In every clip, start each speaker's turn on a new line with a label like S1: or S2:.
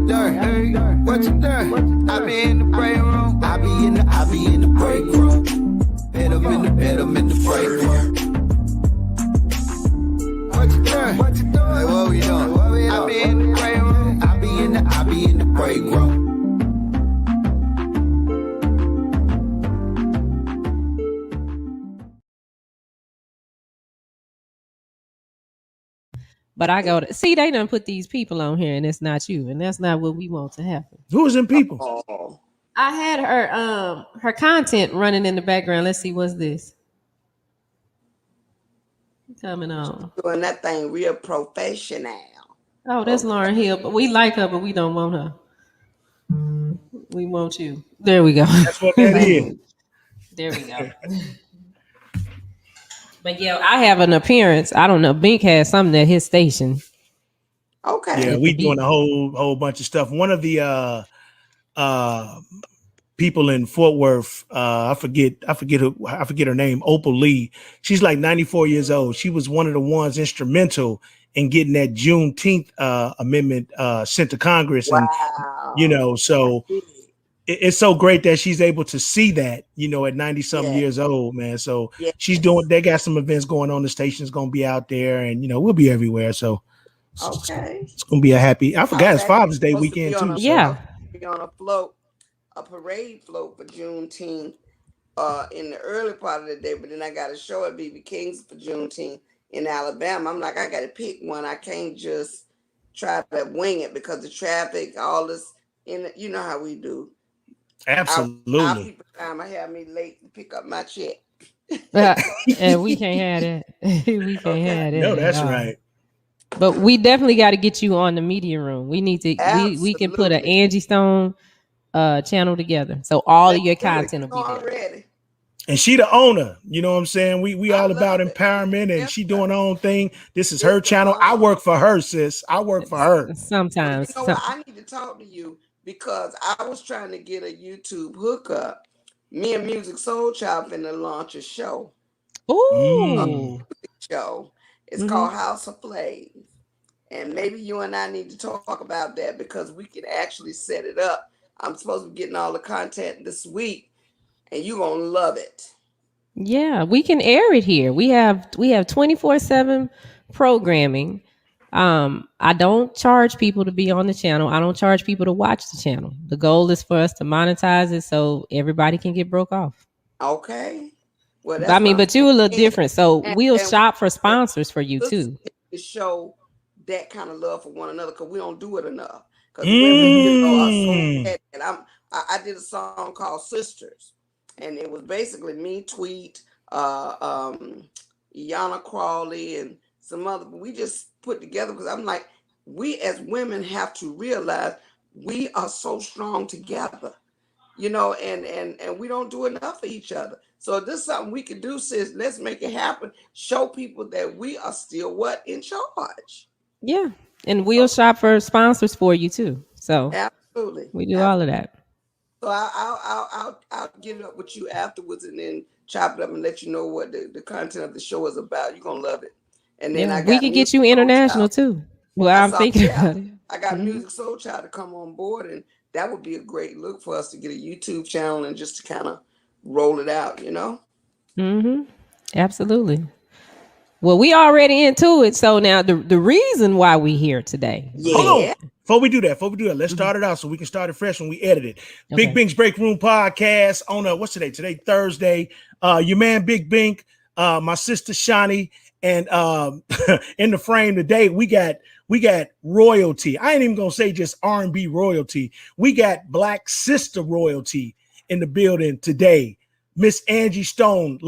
S1: What you done? I be in the break room. I be in the break room. Bet I'm in the break room. What you doing? What we doing? I be in the break room. I be in the break room.
S2: But I go to see they done put these people on here, and it's not you, and that's not what we want to happen.
S3: Who's in people?
S4: Oh.
S2: I had her content running in the background. Let's see, what's this coming on?
S4: Doing that thing real professional.
S2: Oh, that's Lauren Hill, but we like her, but we don't want her. We want you. There we go.
S3: That's what that is.
S2: There we go. But yeah, I have an appearance. I don't know. Bink has something at his station.
S4: Okay.
S3: Yeah, we doing a whole bunch of stuff. One of the people in Fort Worth, I forget her name, Opal Lee. She's like 94 years old. She was one of the ones instrumental in getting that Juneteenth amendment sent to Congress.
S4: Wow.
S3: And so it's so great that she's able to see that, at 90 something years old, man. So she's doing, they got some events going on. The station's going to be out there, and, we'll be everywhere. So it's going to be a happy, I forgot it's Father's Day weekend too.
S2: Yeah.
S4: Be on a parade float for Juneteenth in the early part of the day, but then I got a show at BB King's for Juneteenth in Alabama. I'm like, I got to pick one. I can't just try to wing it because the traffic, all this, you know how we do.
S3: Absolutely.
S4: I have me late to pick up my check.
S2: And we can't have that. We can't have that.
S3: No, that's right.
S2: But we definitely got to get you on the media room. We need to. We can put an Angie Stone channel together, so all of your content will be there.
S4: Already.
S3: And she the owner. You know what I'm saying? We all about empowerment, and she doing her own thing. This is her channel. I work for her, sis. I work for her.
S2: Sometimes.
S4: You know what? I need to talk to you because I was trying to get a YouTube hookup. Me and Music Soul Child finna launch a show.
S2: Ooh.
S4: Show. It's called House of Flames. And maybe you and I need to talk about that because we can actually set it up. I'm supposed to be getting all the content this week, and you're gonna love it.
S2: Yeah, we can air it here. We have 24/7 programming. I don't charge people to be on the channel. I don't charge people to watch the channel. The goal is for us to monetize it so everybody can get broke off.
S4: Okay. Well,
S2: but you're a little different. So we'll shop for sponsors for you too.
S4: To show that kind of love for one another because we don't do it enough. Because women, are so and I did a song called Sisters, and it was basically me, Tweet, Iana Crawley, and some other. But we just put together because I'm like, we as women have to realize we are so strong together, and we don't do enough for each other. So this is something we can do, sis. Let's make it happen. Show people that we are still in charge.
S2: Yeah. And we'll shop for sponsors for you too. So
S4: absolutely,
S2: we do all of that.
S4: So I'll get it up with you afterwards, and then chop it up and let you know what the content of the show is about. You're gonna love it. And then
S2: we can get you international too. Well, I'm thinking about it.
S4: I got Music Soul Child to come on board, and that would be a great look for us to get a YouTube channel and just to kind of roll it out,
S2: Absolutely. Well, we already into it. So now the reason why we here today.
S4: Yeah.
S3: Hold on. Before we do that, let's start it out so we can start it fresh when we edit it. Okay. Big Binks Break Room Podcast on what's today? Today, Thursday. Your man Big Bink, my sister Shani, and in the frame today, we got royalty. I ain't even gonna say just R&B royalty. We got Black sister royalty in the building today. Miss Angie Stone, the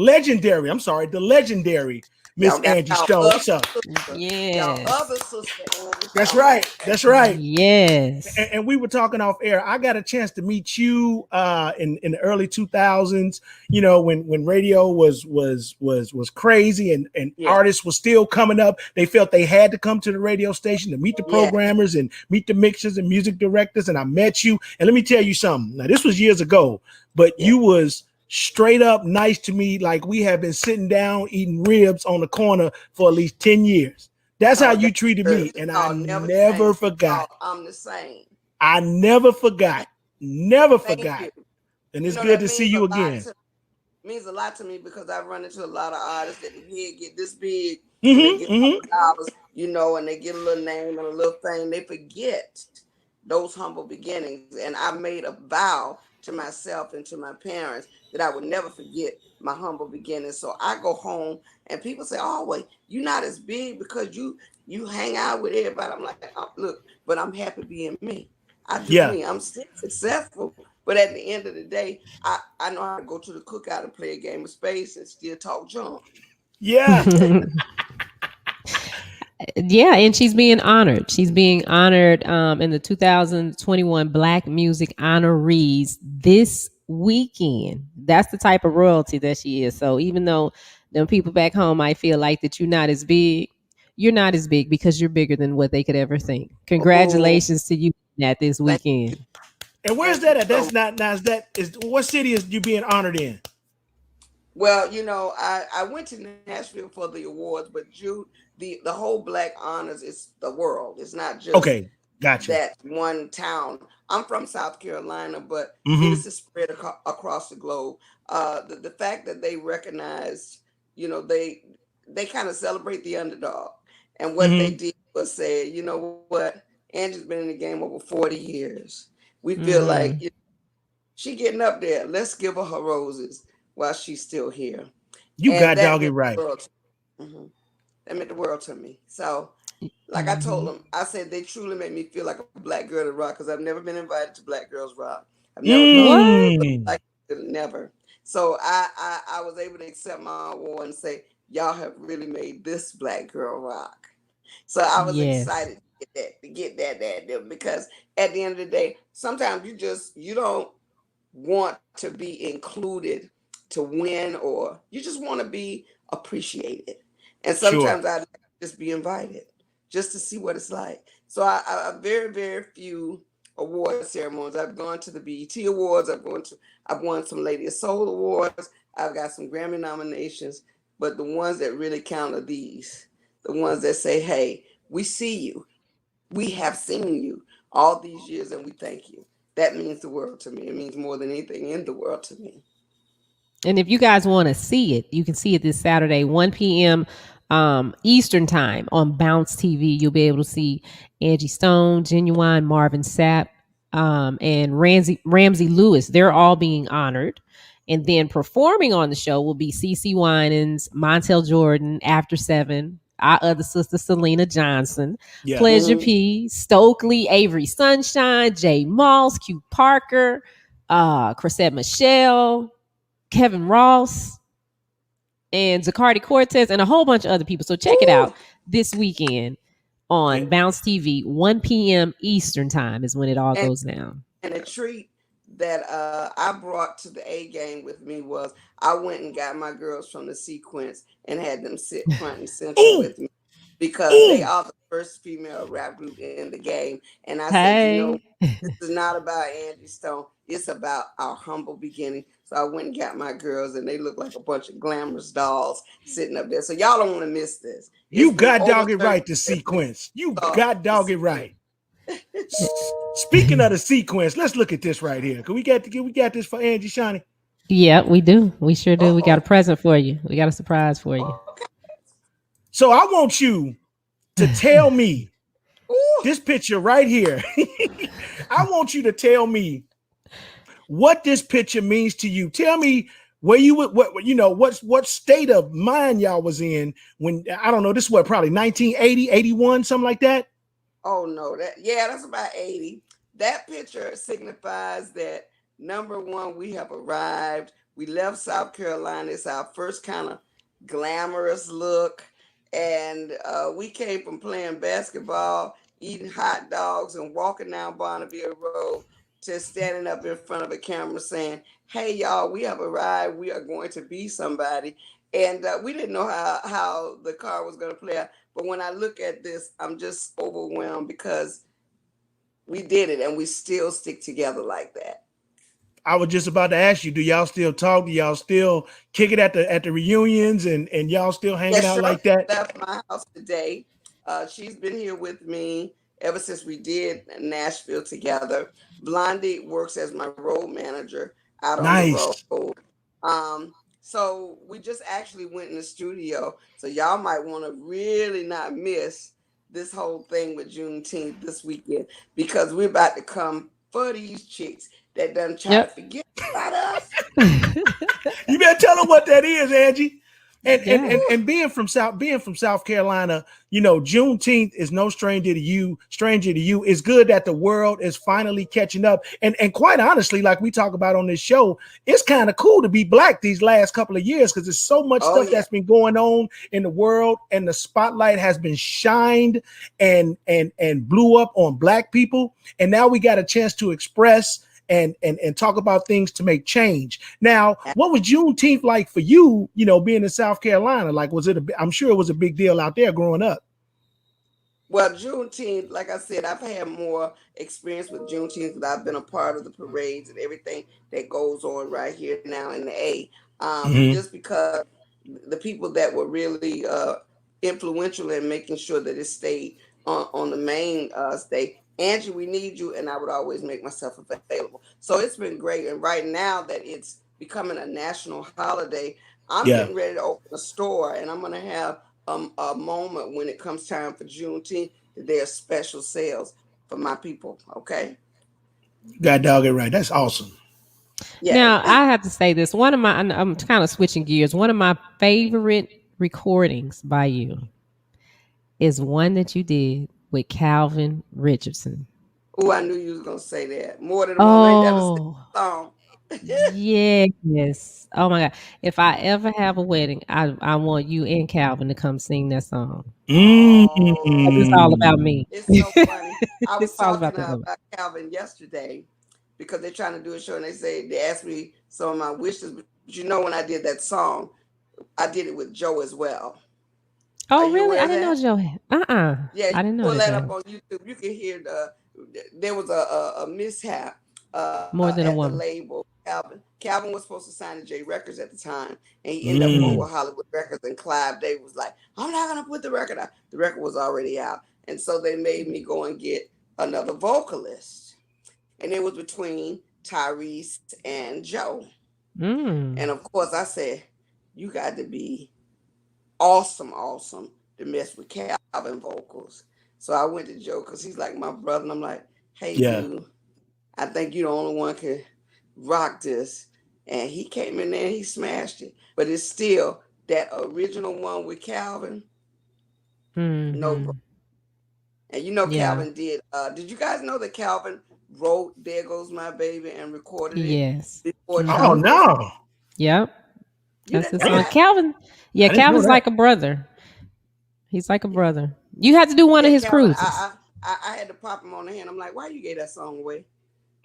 S3: legendary Miss Angie Stone. What's up?
S2: Yes.
S4: That's
S3: right.
S2: Yes.
S3: And we were talking off air. I got a chance to meet you in the early 2000s, when radio was crazy and artists were still coming up. They felt they had to come to the radio station to meet the programmers and meet the mixers and music directors. And I met you. And let me tell you something. Now, this was years ago, but you was straight up nice to me. Like we have been sitting down eating ribs on the corner for at least 10 years. That's how you treated me. And I never forgot.
S4: I'm the same.
S3: I never forgot. Never
S4: Thank
S3: forgot.
S4: you.
S3: And
S4: You
S3: it's
S4: know,
S3: good
S4: that
S3: to see you again.
S4: means a lot to me because I've run into a lot of artists that the head get this big and they get
S3: Mm-hmm.
S4: $100, and they get a little name and a little thing. They forget those humble beginnings. And I made a vow to myself and to my parents that I would never forget my humble beginnings. So I go home and people say, "Oh, wait, you're not as big because you hang out with everybody." I'm like, oh, look, but I'm happy being me. I do
S3: Yeah.
S4: me. I'm still successful, but at the end of the day, I know how to go to the cookout and play a game of space and still talk junk.
S3: Yeah.
S2: Yeah, and she's being honored. She's being honored in the 2021 Black Music Honorees this weekend. That's the type of royalty that she is. So even though the people back home might feel like that you're not as big because you're bigger than what they could ever think.
S4: Oh,
S2: Congratulations to you at this
S4: thank
S2: weekend.
S4: you.
S3: And where's
S4: Thank you
S3: that at?
S4: so
S3: That's not now. Is that is what city is you being honored in?
S4: Well, I went to Nashville for the awards, but Jude, the whole Black Honors is the world. It's not just
S3: Okay, gotcha.
S4: that one town. I'm from South Carolina, but
S3: Mm-hmm.
S4: this is spread across the globe. The fact that they recognize, they kind of celebrate the underdog, and what they
S3: Mm-hmm.
S4: did was say, you know what, Angie's been in the game over 40 years. We feel like
S2: Hmm.
S4: she getting up there. Let's give her roses while she's still here,
S3: You
S4: and
S3: got
S4: that
S3: dog it
S4: meant
S3: right.
S4: the world. That meant the world to me. So, like I told
S2: Hmm.
S4: them, I said they truly made me feel like a black girl to rock because I've never been invited to Black Girls Rock. I've never gone to
S2: What?
S3: Mm.
S4: like never. So I was able to accept my award and say y'all have really made this Black Girl rock. So I was
S2: Yes.
S4: excited to get that because at the end of the day, sometimes you don't want to be included to win, or you just want to be appreciated. And
S3: Sure.
S4: sometimes I just be invited just to see what it's like. So I very, very few award ceremonies. I've gone to the BET Awards. I've won some Lady of Soul Awards. I've got some Grammy nominations. But the ones that really count are these. The ones that say, hey, we see you. We have seen you all these years and we thank you. That means the world to me. It means more than anything in the world to me.
S2: And if you guys want to see it, you can see it this Saturday, 1 p.m. Eastern time on Bounce TV. You'll be able to see Angie Stone, Genuine, Marvin Sapp, and Ramsey Lewis. They're all being honored. And then performing on the show will be CeCe Winans, Montel Jordan, After Seven, our other sister Selena Johnson,
S3: Yeah.
S2: Pleasure
S4: Mhm.
S2: P, Stokely, Avery Sunshine, Jay Moss, Q Parker, Chrisette Michelle, Kevin Ross, and Zacardi Cortez, and a whole bunch of other people. So check it out
S4: Ooh.
S2: this weekend
S3: Yeah.
S2: on Bounce TV, 1 p.m. Eastern time is when it all
S4: And
S2: goes down.
S4: and a treat that I brought to the A game with me was I went and got my girls from the sequence and had them sit front and center
S3: Ooh.
S4: with me because they
S3: Ooh.
S4: are the first female rap group in the game. And I said,
S2: Hey.
S4: this is not about Angie Stone. It's about our humble beginning. So I went and got my girls, and they look like a bunch of glamorous dolls sitting up there. So y'all don't want to miss this.
S3: You
S4: It's been
S3: got
S4: over
S3: dog it
S4: 30
S3: right. The
S4: years since
S3: sequence. You
S4: I saw
S3: got
S4: the
S3: dog it
S4: sequence.
S3: right. Speaking of the sequence, let's look at this right here. Can we got this for Angie Shawnee?
S2: Yeah, we do. We sure do. We got a
S4: Uh-oh.
S2: present for you. We got a surprise for you.
S4: Okay.
S3: So I want you to tell me
S4: Ooh.
S3: this picture right here. I want you to tell me what this picture means to you. Tell me where you would what state of mind y'all was in when I don't know, this is what, probably 1980, 81, something like that.
S4: Oh no, that's about 80. That picture signifies that number one, we have arrived. We left South Carolina. It's our first kind of glamorous look. And we came from playing basketball, eating hot dogs, and walking down Bonneville Road to standing up in front of a camera saying, hey y'all, we have arrived. We are going to be somebody. And we didn't know how the car was going to play out. But when I look at this, I'm just overwhelmed because we did it and we still stick together like that.
S3: I was just about to ask you, do y'all still talk? Do y'all still kick it at the reunions and y'all still hanging
S4: Yes,
S3: out
S4: Shirley
S3: like that?
S4: left my house today. She's been here with me. ever since we did Nashville together. Blondie works as my road manager out on the
S3: Nice.
S4: road. So we just actually went in the studio. So y'all might want to really not miss this whole thing with Juneteenth this weekend, because we're about to come for these chicks that done try to
S2: Yep.
S4: forget about us.
S3: You better tell them what that is, Angie. And and
S2: Yeah.
S3: and, and being from South Carolina, Juneteenth is no stranger to you. Stranger to you. It's good that the world is finally catching up. And quite honestly, like we talk about on this show, it's kind of cool to be black these last couple of years because there's so much
S4: Oh
S3: stuff
S4: yeah.
S3: that's been going on in the world, and the spotlight has been shined and blew up on black people. And now we got a chance to express and talk about things to make change. Now, what was Juneteenth like for you, being in South Carolina? Like, I'm sure it was a big deal out there growing up.
S4: Well, Juneteenth, like I said, I've had more experience with Juneteenth because I've been a part of the parades and everything that goes on right here now in the A.
S3: Mm-hmm.
S4: Just because the people that were really influential in making sure that it stayed on the main state, Angie, we need you, and I would always make myself available. So it's been great. And right now that it's becoming a national holiday, I'm
S3: Yeah.
S4: getting ready to open a store, and I'm going to have a moment when it comes time for Juneteenth that there's special sales for my people. Okay.
S3: God dog it right. That's awesome.
S4: Yeah.
S2: Now I have to say this. I'm kind of switching gears. One of my favorite recordings by you is one that you did with Calvin Richardson.
S4: Oh, I knew you was gonna say that. More than one. Ain't that a
S2: Oh,
S4: song?
S2: yes. Oh my God. If I ever have a wedding, I want you and Calvin to come sing that song.
S4: Oh,
S2: 'Cause it's all about
S3: Mm.
S2: me.
S4: it's so funny. I was
S2: It's all
S4: talking
S2: about the woman.
S4: about Calvin yesterday because they're trying to do a show, and they asked me some of my wishes. But when I did that song, I did it with Joe as well. Are
S2: Oh,
S4: you
S2: really?
S4: aware
S2: I
S4: of
S2: didn't know
S4: that?
S2: Joe had.
S4: Yeah,
S2: I
S4: you
S2: didn't know
S4: pull
S2: that
S4: that
S2: Joe
S4: up
S2: had
S4: on YouTube. You can hear there was a mishap
S2: more than a
S4: at the
S2: woman.
S4: label. Calvin was supposed to sign to J Records at the time, and he ended up going
S3: Mm.
S4: with Hollywood Records. And Clive Davis was like, "I'm not gonna put the record out." The record was already out, and so they made me go and get another vocalist, and it was between Tyrese and Joe.
S2: Mm.
S4: And of course, I said, "You got to be awesome to mess with Calvin vocals." So I went to Joe because he's like my brother, and I'm like, "Hey,
S3: Yeah.
S4: dude, I think you the only one can rock this." And he came in there and he smashed it. But it's still that original one with Calvin, no bro.
S2: Hmm.
S4: And
S2: Yeah.
S4: Calvin did you guys know that Calvin wrote There Goes My Baby and recorded it
S2: Yes.
S4: before
S3: Oh
S2: Hmm.
S4: Joe did?
S3: no.
S2: Yep.
S4: You
S2: That's
S4: didn't
S2: the
S4: know
S2: song.
S3: Damn.
S4: that?
S2: Calvin. Yeah,
S3: I didn't know
S2: Calvin's
S3: that.
S2: like a brother. He's like a brother. You have to do one of
S4: Yeah,
S2: his
S4: Calvin,
S2: cruises.
S4: I had to pop him on the hand. I'm like, why you gave that song away?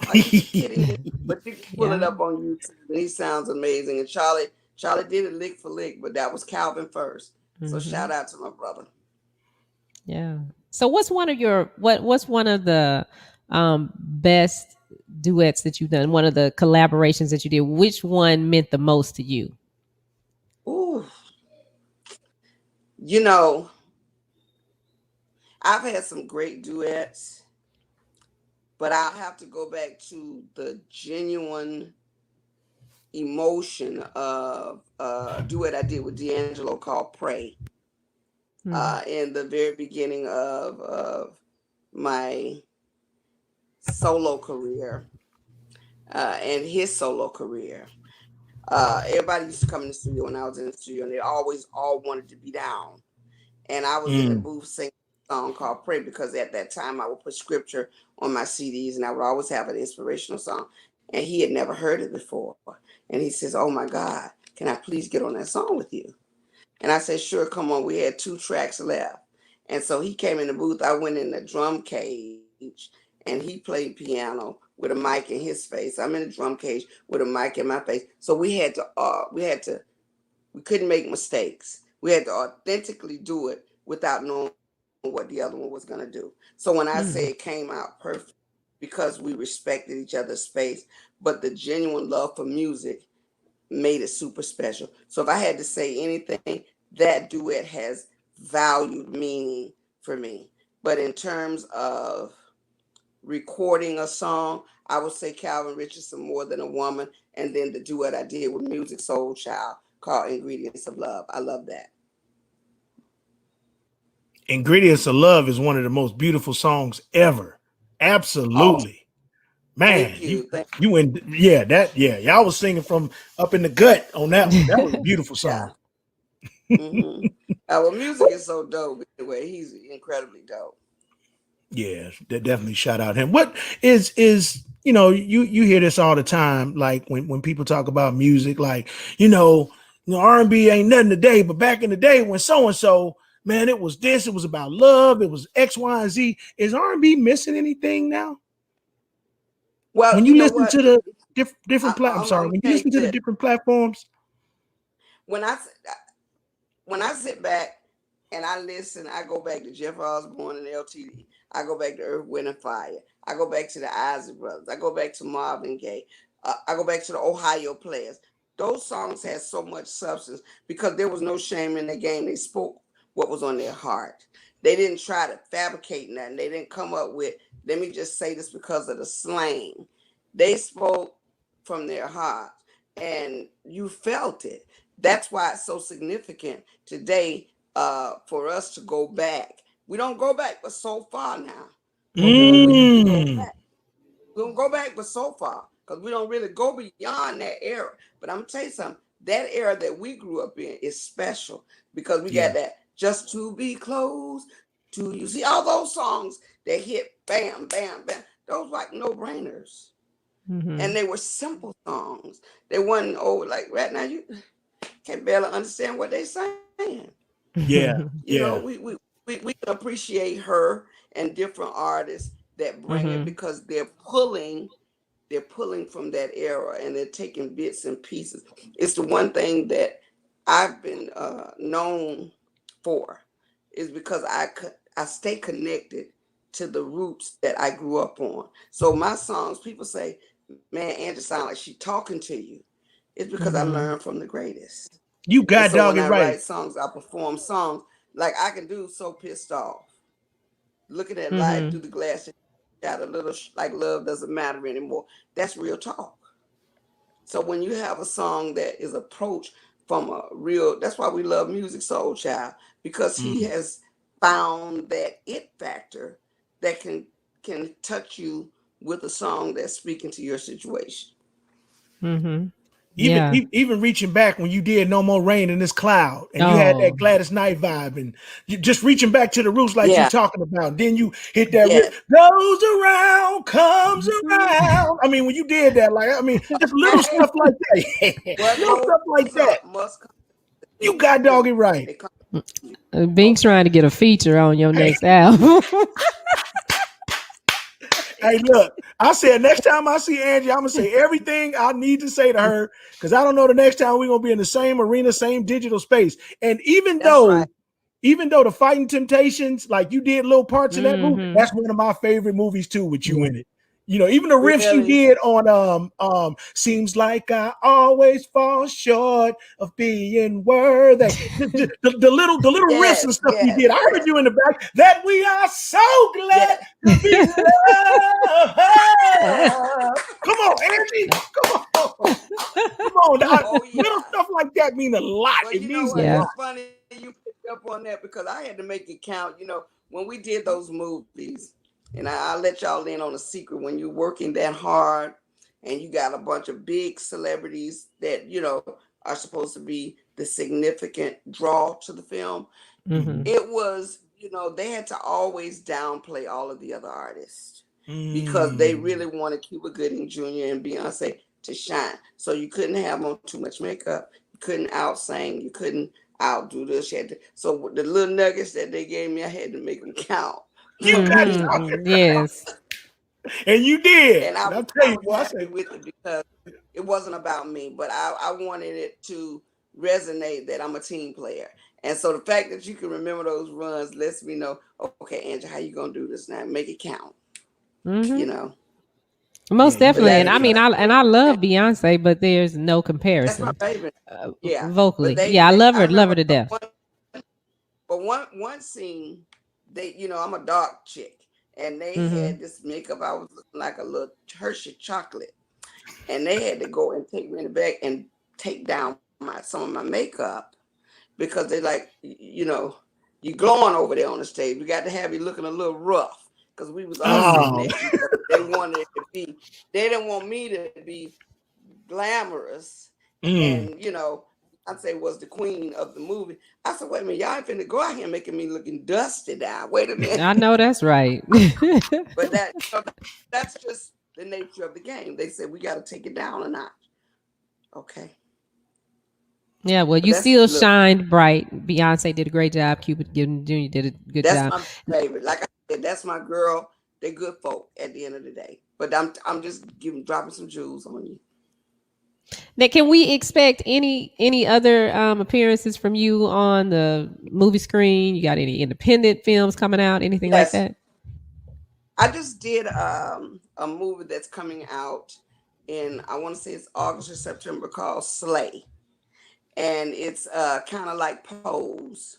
S4: Are you kidding me? But you can pull it
S2: Yeah.
S4: up on YouTube, and he sounds amazing. And Charlie did it lick for lick, but that was Calvin first. So
S2: Hmm.
S4: shout out to my brother.
S2: Yeah. So what's one of the best duets that you've done? One of the collaborations that you did. Which one meant the most to you?
S4: Ooh, you know, I've had some great duets, but I'll have to go back to the genuine emotion of a duet I did with D'Angelo called "Pray."
S2: Hmm.
S4: In the very beginning of my solo career and his solo career. Everybody used to come in the studio when I was in the studio, and they always all wanted to be down. And I was in the
S3: Mm.
S4: booth singing a song called "Pray" because at that time I would put scripture on my CDs, and I would always have an inspirational song. And he had never heard it before, and he says, "Oh my God, can I please get on that song with you?" And I said, "Sure, come on." We had 2 tracks left. And so he came in the booth. I went in the drum cage and he played piano with a mic in his face. I'm in the drum cage with a mic in my face. So we couldn't make mistakes. We had to authentically do it without knowing what the other one was going to do. So when I say it
S2: Hmm.
S4: came out perfect, because we respected each other's space, but the genuine love for music made it super special. So if I had to say anything, that duet has valued meaning for me. But in terms of recording a song, I would say Calvin Richardson, More Than a Woman, and then the duet I did with Music Soul Child called Ingredients of Love. I love that.
S3: Ingredients of Love is one of the most beautiful songs ever.
S4: Oh,
S3: Absolutely. Man,
S4: thank you.
S3: you went, y'all was singing from up in the gut on that one. That was a beautiful
S4: Yeah.
S3: song.
S4: Mm-hmm. Well, music is so dope. Anyway, he's incredibly dope.
S3: Yeah, definitely shout out him. What is you hear this all the time, like when people talk about music, like R&B ain't nothing today, but back in the day when so and so, man, it was this, it was about love, it was X, Y, and Z. Is R&B missing anything now?
S4: Well,
S3: When
S4: you
S3: you
S4: know
S3: listen
S4: what?
S3: to the different
S4: I'm gonna
S3: when you
S4: tell you
S3: listen to the
S4: this.
S3: different platforms.
S4: When I sit back and I listen, I go back to Jeff Osborne and LTD. I go back to Earth, Wind, and Fire. I go back to the Isley Brothers. I go back to Marvin Gaye. I go back to the Ohio Players. Those songs had so much substance because there was no shame in the game. They spoke what was on their heart. They didn't try to fabricate nothing. They didn't come up with, let me just say this because of the slang. They spoke from their heart and you felt it. That's why it's so significant today for us to go back. We don't go back but so far now. But when we go back, we don't go back but so far because we don't really go beyond that era. But I'm gonna tell you something, that era that we grew up in is special because we
S3: Yeah.
S4: got that just to be close to you. See all those songs that hit bam, bam, bam. Those like no-brainers.
S2: Mm-hmm.
S4: And they were simple songs. They wasn't like right now you can barely understand what they're saying.
S3: Yeah.
S4: You know,
S3: Yeah.
S4: we can appreciate her and different artists that bring it
S2: Mm-hmm.
S4: because they're pulling from that era and they're taking bits and pieces. It's the one thing that I've been known for is because I stay connected to the roots that I grew up on. So my songs, people say, "Man, Angie sound like she talking to you." It's because I
S2: Mm-hmm.
S4: learned from the greatest.
S3: You
S4: And
S3: got
S4: so
S3: dog
S4: when
S3: it
S4: I
S3: right.
S4: write songs, I perform songs like I can do So Pissed Off. Looking at life
S2: Mm-hmm.
S4: through the glass, got a little like love doesn't matter anymore. That's real talk. So when you have a song that is approached from a real, that's why we love Music Soul Child because he
S3: Mm.
S4: has found that it factor that can touch you with a song that's speaking to your situation.
S2: Mm-hmm.
S3: Even
S2: Yeah.
S3: even reaching back when you did No More Rain in This Cloud, and you had that
S2: Oh.
S3: Gladys Knight vibe, and you just reaching back to the roots like you
S4: Yeah.
S3: talking about. Then you hit that
S4: Yes.
S3: goes around, comes
S2: Mm-hmm.
S3: around. I mean, when you did that, like just little stuff like that,
S4: What
S3: little stuff like
S4: goes
S3: that.
S4: up must come
S3: You
S4: to
S3: got dog
S4: you.
S3: it right.
S4: It comes to you.
S2: Binks
S4: Okay.
S2: trying to get a feature on your
S3: Hey,
S2: next album.
S3: hey, look, I said next time I see Angie, I'm gonna say everything I need to say to her because I don't know the next time we're gonna be in the same arena, same digital space. And
S4: That's right.
S3: even though the Fighting Temptations, like you did little parts in that movie,
S2: Mm-hmm.
S3: that's one of my favorite movies too, with you
S2: Yeah.
S3: in it. Even the riffs you
S4: Really?
S3: did on seems like I always fall short of being worthy. The little riffs and
S4: Yes,
S3: stuff you
S4: yes,
S3: did. I heard
S4: yes,
S3: you in the back. That we are so glad
S4: yes.
S3: to be loved. Come on, Angie. Come on. Come on.
S4: Oh
S3: Little
S4: yeah.
S3: stuff like that mean a lot.
S4: Well,
S3: It
S4: you know
S3: means a
S4: what?
S2: Yeah.
S3: lot.
S4: It's funny you picked up on that because I had to make it count. When we did those movies, and I'll let y'all in on a secret. When you're working that hard and you got a bunch of big celebrities that are supposed to be the significant draw to the film,
S2: Mm-hmm.
S4: it was they had to always downplay all of the other artists because they
S3: Mm.
S4: really wanted Cuba Gooding Jr. and Beyonce to shine. So you couldn't have on too much makeup. You couldn't out sing. You couldn't outdo this. So the little nuggets that they gave me, I had to make them count
S3: You
S4: for
S3: got
S4: me.
S2: Mm-hmm. Yes.
S3: and you did.
S4: And I
S3: And
S4: was
S3: I'll tell
S4: I
S3: you,
S4: was
S3: boy, I
S4: happy
S3: say,
S4: with it because it wasn't about me, but I wanted it to resonate that I'm a team player. And so the fact that you can remember those runs lets me know, okay, Andrew, how you gonna do this now? Make it count,
S2: Mm-hmm.
S4: you know.
S2: Most
S3: yeah, you
S4: But
S2: definitely.
S3: did
S2: And
S3: that
S2: I mean,
S3: thing.
S2: I love Beyonce, but there's no
S4: that's my
S2: comparison
S4: favorite. Yeah. But
S2: vocally.
S4: they
S2: Yeah, I
S4: they
S2: love
S4: I
S2: her
S4: remember
S2: to death.
S4: one scene they, I'm a dark chick, and they
S2: Mm-hmm.
S4: had this makeup. I was looking like a little Hershey chocolate, and they had to go and take me in the back and take down some of my makeup because they like, you glowing over there on the stage. We got to have you looking a little rough because we was all sitting
S3: Oh.
S4: next to each other. They wanted it to be. They didn't want me to be glamorous,
S3: Mm.
S4: and I'd say was the queen of the movie. I said, wait a minute, y'all ain't finna go out here making me looking dusty now. Wait a minute.
S2: I know that's right.
S4: But that's just the nature of the game. They said we got to take it down a notch. Okay,
S2: Yeah, well,
S4: but
S2: you
S4: that's
S2: still
S4: look.
S2: shined bright. Beyonce did a great job. Cuba Gooding Jr. did a good
S4: That's
S2: job.
S4: my favorite. Like I said, that's my girl. They're good folk at the end of the day. But I'm just dropping some jewels on you.
S2: Now, can we expect any other appearances from you on the movie screen? You got any independent films coming out? Anything like
S4: Yes,
S2: that?
S4: I just did a movie that's coming out in, I want to say it's August or September, called Slay, and it's kind of like Pose,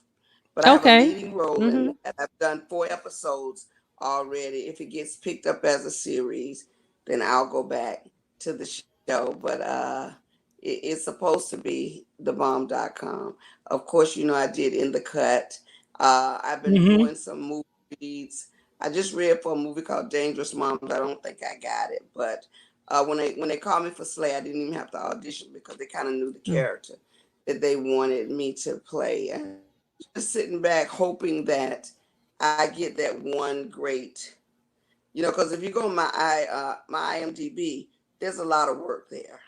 S4: but I have a
S2: Okay.
S4: leading role in
S2: Mm-hmm.
S4: that. I've done 4 episodes already. If it gets picked up as a series, then I'll go back to the show. But it's supposed to be thebomb.com. Of course, I did In the Cut. I've been
S3: Mm-hmm.
S4: doing some movie reads. I just read for a movie called Dangerous Moms. I don't think I got it, but when they called me for Slay, I didn't even have to audition because they kind of knew the character that they wanted me to play. And just sitting back hoping that I get that one great, because if you go on my IMDb, there's a lot of work there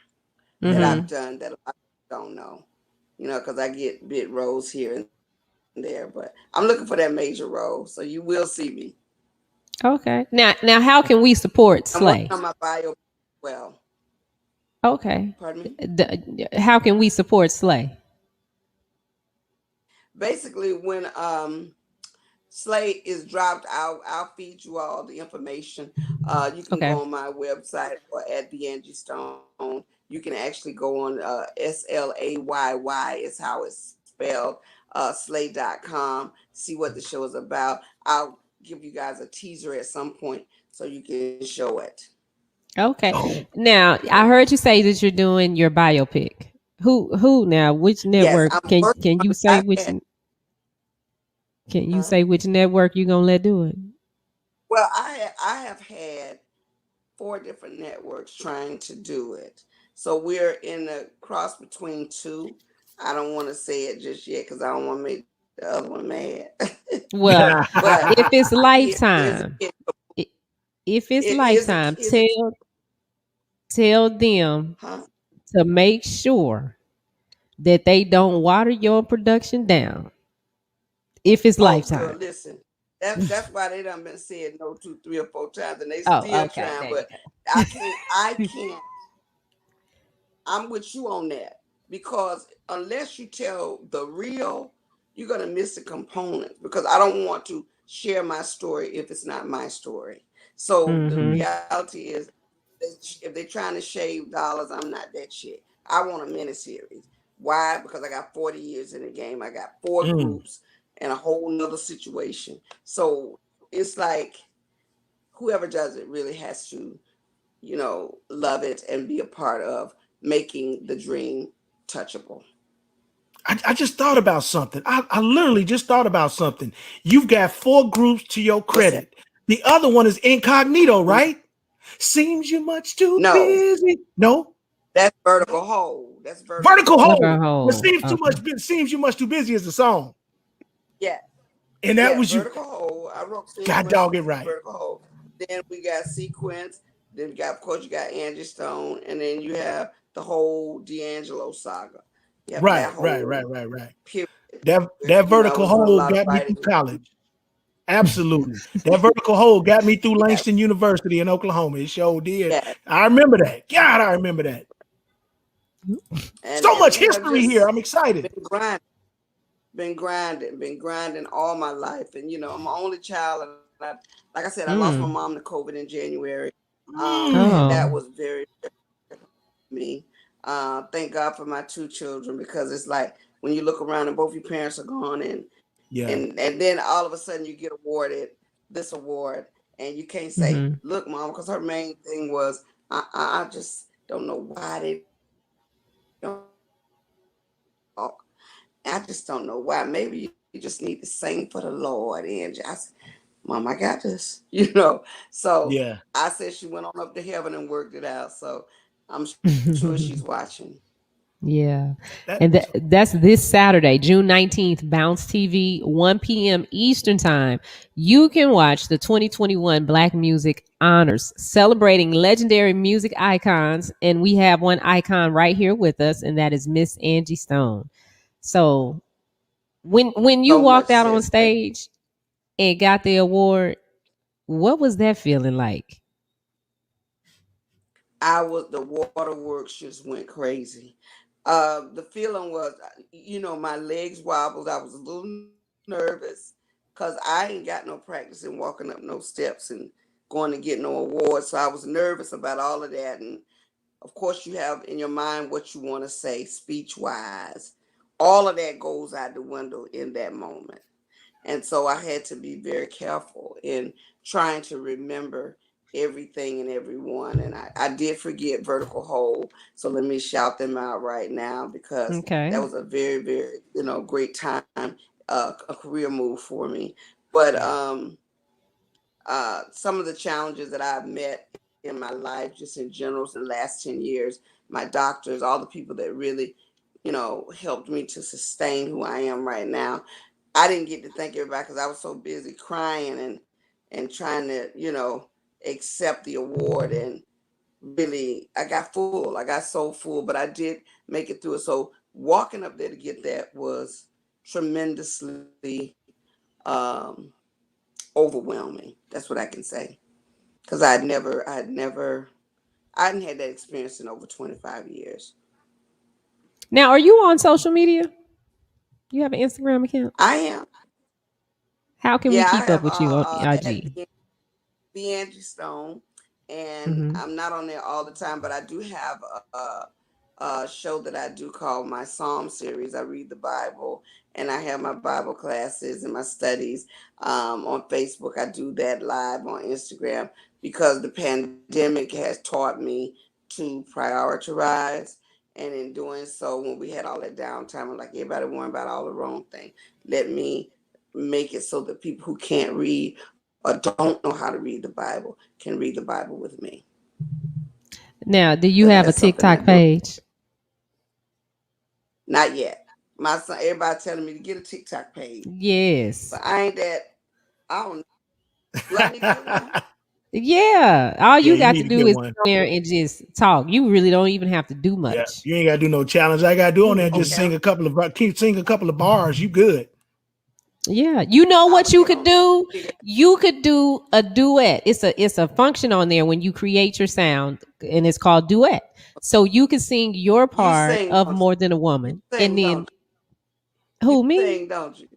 S4: that I've
S2: Mm-hmm.
S4: done that a lot of people don't know, because I get bit roles here and there. But I'm looking for that major role, so you will see me.
S2: Okay. Now, how can we support
S4: I'm working
S2: Slay?
S4: on my bio. Well,
S2: Okay.
S4: pardon me.
S2: How can we support Slay?
S4: Basically, when Slate is dropped, I'll feed you all the information. You can
S2: Okay.
S4: go on my website or at the Angie Stone. You can actually go on SLAYY is how it's spelled, slate.com, see what the show is about. I'll give you guys a teaser at some point so you can show it.
S2: Okay.
S3: Oh.
S2: Now, I heard you say that you're doing your biopic. Who now? Which
S4: Yes,
S2: network
S4: I'm working
S2: can
S4: on
S2: you
S4: it.
S2: say which can you
S4: Huh?
S2: say which network you gonna let do it?
S4: Well, I have had 4 different networks trying to do it. So we're in a cross between two. I don't want to say it just yet because I don't want to make the other one mad.
S2: Well,
S4: But
S2: if it's
S4: it is a
S2: Lifetime,
S4: kid.
S2: i- if it's
S4: It is a
S2: Lifetime,
S4: kid.
S2: tell them
S4: Huh?
S2: to make sure that they don't water your production down. If it's
S4: Oh, girl,
S2: Lifetime.
S4: listen. That's why they done been saying no 2, 3, or 4 times, and they
S2: Oh,
S4: still
S2: okay.
S4: trying.
S2: There you
S4: But I can't. I'm with you on that because unless you tell the real, you're gonna miss the components because I don't want to share my story if it's not my story. So the
S2: Mm-hmm.
S4: reality is, if they're trying to shave dollars, I'm not that shit. I want a miniseries. Why? Because I got 40 years in the game. I got 4
S3: Mm.
S4: groups and a whole nother situation. So it's like whoever does it really has to love it and be a part of making the dream touchable.
S3: I just thought about something. I literally just thought about something. You've got 4 groups to your
S4: What's that?
S3: credit. The other one is incognito, right? Seems you're much too
S4: No,
S3: busy. No,
S4: that's vertical hold. That's vertical
S3: vertical
S4: hold.
S3: hold.
S2: Sugar
S3: But
S2: hole. Okay.
S3: seems you much too busy is the song,
S4: Yeah,
S3: and that
S4: yeah,
S3: was you.
S4: vertical hold. I wrote Seems
S3: God
S4: Much Too
S3: dog it
S4: Busy,
S3: right.
S4: vertical hold. Then we got sequence. Then we got, of course, you got Angie Stone, and then you have the whole D'Angelo saga. Yep,
S3: Right,
S4: that
S3: right, right,
S4: whole
S3: right, right.
S4: period.
S3: That
S4: I
S3: vertical
S4: was doing a
S3: hold
S4: lot of
S3: got me through
S4: writing.
S3: college. Absolutely. That vertical hold got me through
S4: Yeah,
S3: Langston University in Oklahoma. It sure did.
S4: yeah.
S3: I remember that. God, I remember that.
S4: And
S3: So
S4: and
S3: much
S4: you know,
S3: history here.
S4: just
S3: I'm excited.
S4: been grinding. Been grinding all my life. And I'm an only child, and like I said, I lost my mom
S2: Mm.
S4: to COVID in January. And that
S3: Mm.
S2: Oh.
S4: was very, very me. Thank God for my 2 children because it's like when you look around and both your parents are gone and
S3: Yeah.
S4: And then all of a sudden you get awarded this award, and you can't say,
S2: Mm-hmm.
S4: "Look, mom," because her main thing was, I just don't know why they don't. I just don't know why. Maybe you just need to sing for the Lord, and just, Mom, I got this, So
S3: Yeah.
S4: I said she went on up to heaven and worked it out. So I'm sure she's watching.
S2: Yeah.
S3: That
S2: And that's this Saturday, June 19th, Bounce TV, 1 p.m. Eastern Time. You can watch the 2021 Black Music Honors celebrating legendary music icons. And we have one icon right here with us, and that is Miss Angie Stone. So when you
S4: So much,
S2: walked out on
S4: sis.
S2: stage and got the award, what was that feeling like?
S4: The waterworks just went crazy. The feeling was, my legs wobbled. I was a little nervous because I ain't got no practice in walking up no steps and going to get no awards. So I was nervous about all of that. And of course, you have in your mind what you want to say, speech wise. All of that goes out the window in that moment. And so I had to be very careful in trying to remember everything and everyone. And I did forget Vertical Hold. So let me shout them out right now, because that
S2: Okay.
S4: was a very, very, great time, a career move for me. But
S3: yeah.
S4: some of the challenges that I've met in my life, just in general, in the last 10 years, my doctors, all the people that really, helped me to sustain who I am right now. I didn't get to thank everybody because I was so busy crying and trying to, accept the award. And really, I got full. I got so full, but I did make it through it. So walking up there to get that was tremendously um, overwhelming. That's what I can say, because I hadn't had that experience in over 25 years.
S2: Now, are you on social media? You have an Instagram account?
S4: I am.
S2: How can we
S4: Yeah, I
S2: keep up
S4: have
S2: with you on
S4: at
S2: IG?
S4: B. Angie Stone, and
S2: Mm-hmm.
S4: I'm not on there all the time, but I do have a show that I do called my Psalm series. I read the Bible, and I have my Bible classes and my studies on Facebook. I do that live on Instagram because the pandemic has taught me to prioritize. And in doing so, when we had all that downtime, I'm like, everybody worrying about all the wrong thing. Let me make it so that people who can't read or don't know how to read the Bible can read the Bible with me.
S2: Now, do you
S4: That's
S2: have a
S4: something I
S2: TikTok
S4: do.
S2: page?
S4: Not yet. My son, everybody telling me to get a TikTok page,
S2: Yes.
S4: but I ain't that. I don't. Do I need to get one?
S2: Yeah. All
S3: Yeah,
S2: you
S3: you
S2: got
S3: need
S2: to
S3: to
S2: do
S3: get
S2: is
S3: one.
S2: go there and just talk. You really don't even have to do
S3: Yeah.
S2: much.
S3: You ain't gotta do no challenge. I gotta do on there. Just
S4: Okay,
S3: sing a couple of keep sing a couple of bars. You good.
S2: Yeah. You know
S4: I'm
S2: what
S4: gonna
S2: you
S4: get
S2: could
S4: on that.
S2: do? You could do a duet. It's a function on there when you create your sound, and it's called duet. So you can sing your
S4: You
S2: part
S4: sing,
S2: of
S4: don't you?
S2: More Than a
S4: You
S2: Woman. And
S4: sing,
S2: then
S4: don't you? You
S2: who, me?
S4: sing, don't you?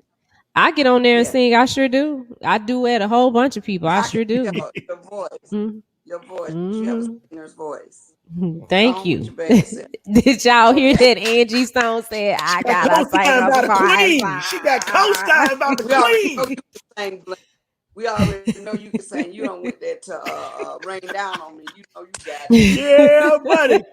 S2: I get on there and
S4: Yeah,
S2: sing. I sure do. I duet a whole bunch of people. I
S4: I can
S2: sure do.
S4: tell your voice.
S2: Mm-hmm.
S4: Your voice. You have a
S2: Mm-hmm.
S4: singer's voice. Go
S2: Thank
S4: on with
S2: you.
S4: your bad self.
S2: Did y'all hear
S4: Okay.
S2: that Angie Stone said,
S3: She
S2: I
S3: got
S2: gotta sing
S3: co-signed
S2: a
S3: by the queen. She got
S2: part?
S3: co-signed by the
S4: We already know
S3: queen.
S4: you can sing. We already know you can sing. You don't went there to rain down on me. You know you got it.
S3: Yeah, buddy.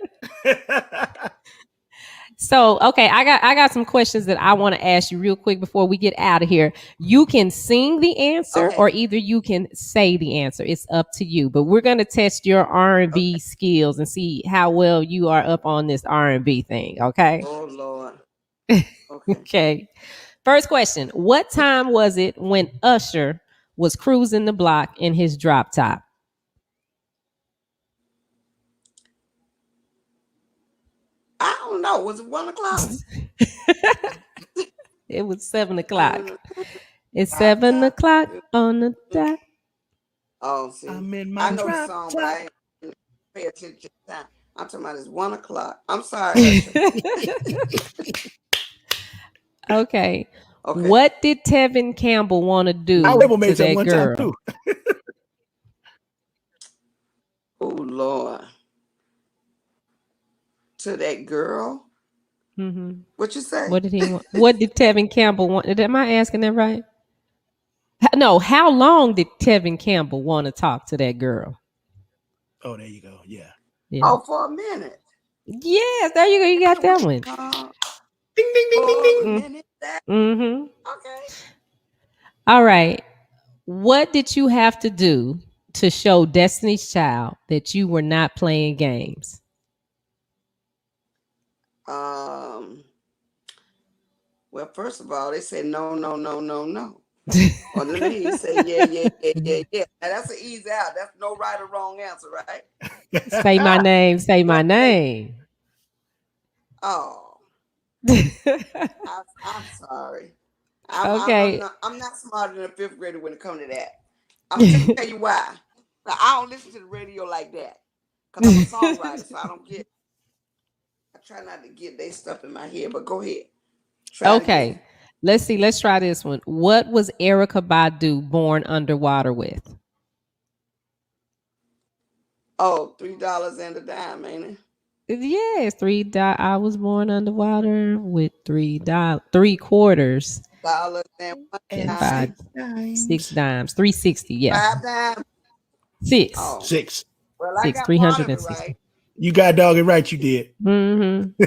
S2: So, okay, I got some questions that I want to ask you real quick before we get out of here. You can sing the answer,
S4: Okay.
S2: or either you can say the answer. It's up to you. But we're gonna test your R&B
S4: Okay.
S2: skills and see how well you are up on this R&B thing. Okay.
S4: Oh Lord. Okay.
S2: Okay. First question: what time was it when Usher was cruising the block in his drop top?
S4: I don't know. Was it 1 o'clock?
S2: It was 7 o'clock.
S4: On
S2: It's
S4: drop
S2: seven
S4: top.
S2: o'clock on the dot.
S4: Oh, see,
S3: I'm in my
S4: I know the
S3: drop
S4: song, but
S3: top.
S4: I ain't pay attention to the time. I'm talking about it's 1 o'clock. I'm sorry, Usher.
S2: Okay.
S4: Okay.
S2: What did Tevin Campbell want to
S3: My
S2: do
S3: label
S2: to
S3: mates at
S2: that
S3: one time
S2: girl?
S3: too.
S4: Oh Lord. To that girl.
S2: Mm-hmm.
S4: What you say?
S2: What did he want? What did Tevin Campbell want? Am I asking that right? No. How long did Tevin Campbell want to talk to that girl?
S3: Oh, there you go. Yeah.
S2: Yeah.
S4: Oh, for a minute.
S2: Yes. There you go. You got that one.
S3: Ding, ding, ding, ding,
S4: For a
S3: ding.
S4: minute.
S2: Mm-hmm.
S4: Okay.
S2: All right. What did you have to do to show Destiny's Child that you were not playing games?
S4: Um. Well, first of all, they said no, no, no, no, no. On the lead, say yeah, yeah, yeah, yeah, yeah. Now that's an easy out. That's no right or wrong answer, right?
S2: Say my name. Say my
S4: But they,
S2: name.
S4: oh, I'm sorry.
S2: Okay.
S4: I'm not smarter than a fifth grader when it comes to that. I'm gonna tell you why. Now, I don't listen to the radio like that because I'm a songwriter, so I don't get. I try not to get their stuff in my head. But go ahead, try it again.
S2: Okay. Let's see. Let's try this one. What was Erica Badu born underwater with?
S4: Oh, $3 and a dime, ain't it?
S2: Yes, I was born underwater with $3
S4: Dollars and one
S3: And
S2: and
S4: dime.
S2: five 6 dimes. 360. Yeah.
S4: 5 dimes.
S2: Six.
S4: Oh,
S3: 6.
S4: well, I
S2: Six.
S4: got one of it
S2: 360.
S4: right.
S3: You got dog it right. You did.
S2: Mm-hmm.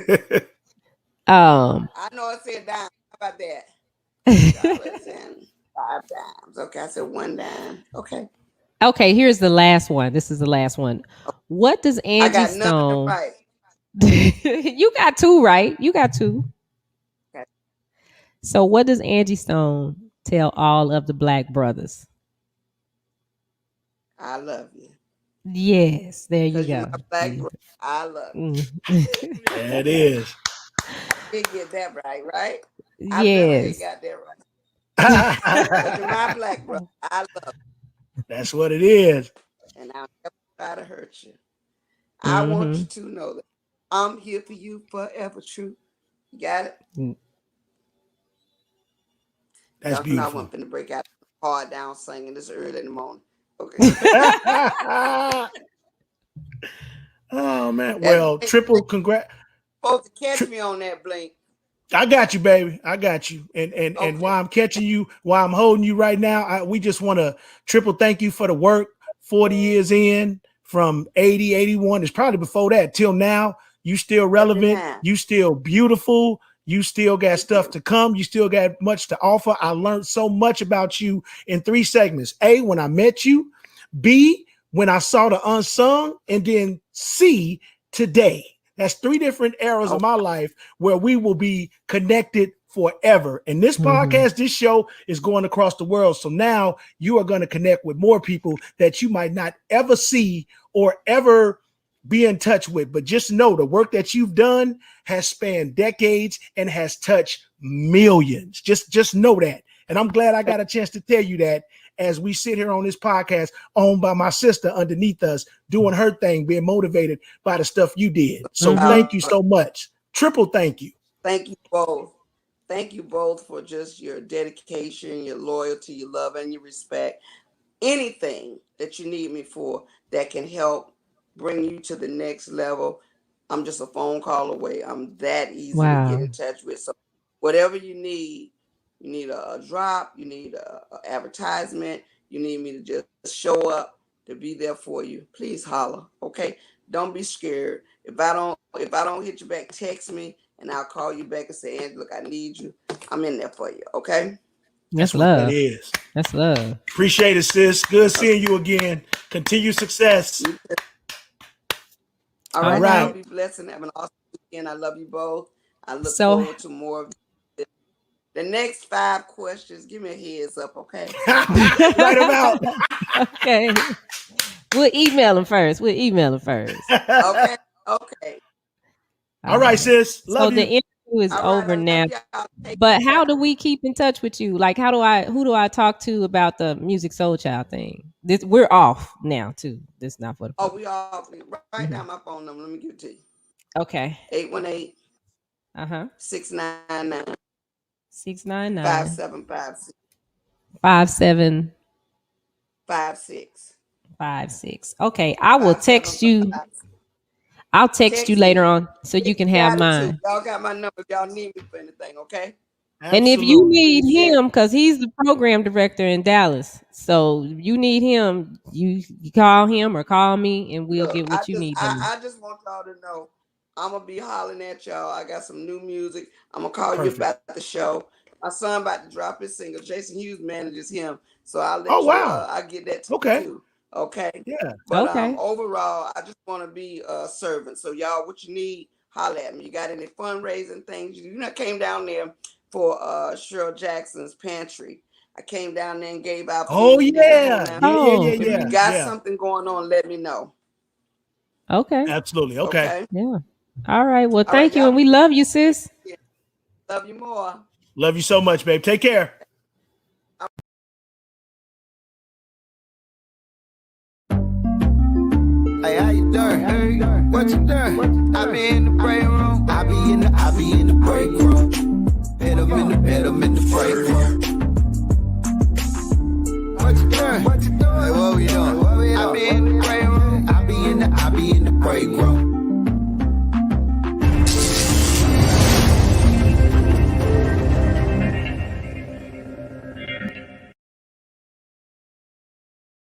S4: I know it said dime. How about that? $3 and 5 dimes. Okay, I said 1 dime. Okay.
S2: Okay, here's the last one. This is the last one. What does
S4: I
S2: Angie
S4: got none of them
S2: Stone?
S4: right.
S2: You got two, right? You got two.
S4: Okay.
S2: So what does Angie Stone tell all of the black brothers?
S4: I love you.
S2: Yes, there you
S4: Because you're
S2: go.
S4: my black brother. I love you.
S2: Mm.
S3: There it is.
S4: Did get that right, right? I've never
S2: Yes.
S4: got that right. Because you're my black brother. I love
S3: That's what it is.
S4: you. And I'll never try to hurt you. I want
S2: Mm-hmm.
S4: you to know that I'm here for you forever, true. You got it?
S3: That's
S4: Y'all know I
S3: beautiful.
S4: wasn't finna break out hard down singing this early in the morning. Okay.
S3: Oh man.
S4: That's
S3: Well, triple congrats.
S4: supposed to catch me on that blink.
S3: I got you, baby. I got you. And
S4: Okay.
S3: while I'm catching you, while I'm holding you right now, we just want to triple thank you for the work. 40 years in, from 80, 81, it's probably before that till now. You still relevant. You still beautiful. You still got stuff to come. You still got much to offer. I learned so much about you in 3 segments. A, when I met you. B, when I saw the unsung. And then C, today. That's 3 different eras of my life where we will be connected forever. And this podcast, this show is going across the world. So now you are going to connect with more people that you might not ever see or ever be in touch with. But just know the work that you've done has spanned decades and has touched millions. Just know that. And I'm glad I got a chance to tell you that as we sit here on this podcast owned by my sister underneath us, doing her thing, being motivated by the stuff you did. So thank you so much. Triple thank you.
S4: Thank you both. Thank you both for just your dedication, your loyalty, your love, and your respect. Anything that you need me for that can help bring you to the next level, I'm just a phone call away. I'm that easy to get in touch with. So whatever you need a drop, you need a advertisement, you need me to just show up to be there for you. Please holler, okay? Don't be scared. If I don't hit you back, text me and I'll call you back and say, Angela, look, I need you. I'm in there for you, okay?
S2: That's
S3: what
S2: love.
S3: that is.
S2: That's love.
S3: Appreciate it, sis. Good seeing you again. Continue success.
S4: All right. Y'all be blessed and have an awesome weekend. I love you both. I look forward to more of this. The next 5 questions, give me a heads up, okay?
S3: Write them out.
S2: Okay. We'll email them first.
S4: Okay. Okay.
S3: All right, sis. Love
S2: so
S3: you.
S2: The interview is over now. But how do we keep in touch with you? Like, who do I talk to about the Music Soul Child thing? We're off now too. This is not for the
S4: Oh, we off. Write down my phone number. Let me give it to you.
S2: Okay.
S4: 818 699 5756
S2: 5756. Okay. I will text you. I'll text you later on so you can have mine.
S4: Y'all got my number if y'all need me for anything, okay?
S2: And if you need him, because he's the program director in Dallas, so you need him, you call him or call me, and we'll get what you need.
S4: I just want y'all to know, I'm gonna be hollering at y'all. I got some new music. I'm gonna call you about the show. My son about to drop his single. Jason Hughes manages him, so I'll let you. I get that too. Okay.
S3: Yeah.
S4: But overall, I just want to be a servant. So y'all, what you need, holler at me. You got any fundraising things? You know, came down there for Cheryl Jackson's Pantry. I came down there and gave out food. If you got something going on, let me know.
S2: Okay.
S3: Absolutely. Okay.
S2: Yeah. All right. Well, thank you. And we love you, sis.
S4: Yeah. Love you more.
S3: Love you so much, babe. Take care.
S1: Hey, how you doing? Hey, what you doing? I be in the break room. I be in the break room. Bed up in the break room. What you doing? Hey, what we doing? I be in the break room. I be in the break room.